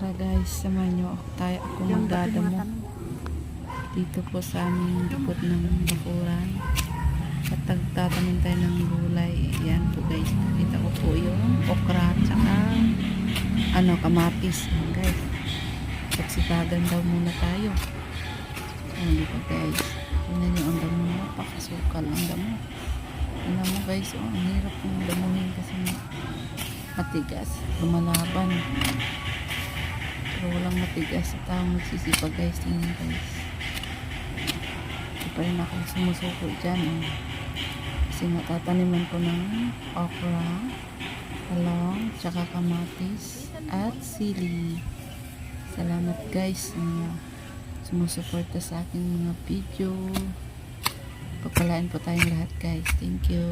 Tara guys, samahan nyo ako magdadamo dito po sa aming likod ng bakuran at tatanim tayo ng gulay. Yan po guys, kita ko po yung okra tsaka kamatis. Yan guys, pagsitagan daw muna tayo. Ayan dito guys, tingnan nyo ang damo, napakasukal ang damo. Tingnan mo guys, ang hirap ng damuhin kasi matigas, lumalaban. Pero walang matigas sa taong nagsisipag guys. Tingnan guys, hindi pa rin ako sumusuko dyan kasi natataniman ko ng okra, talong, tsaka kamatis at sili. Salamat guys na sumusuporta sa aking mga video. Pagpalain po tayong lahat guys. Thank you.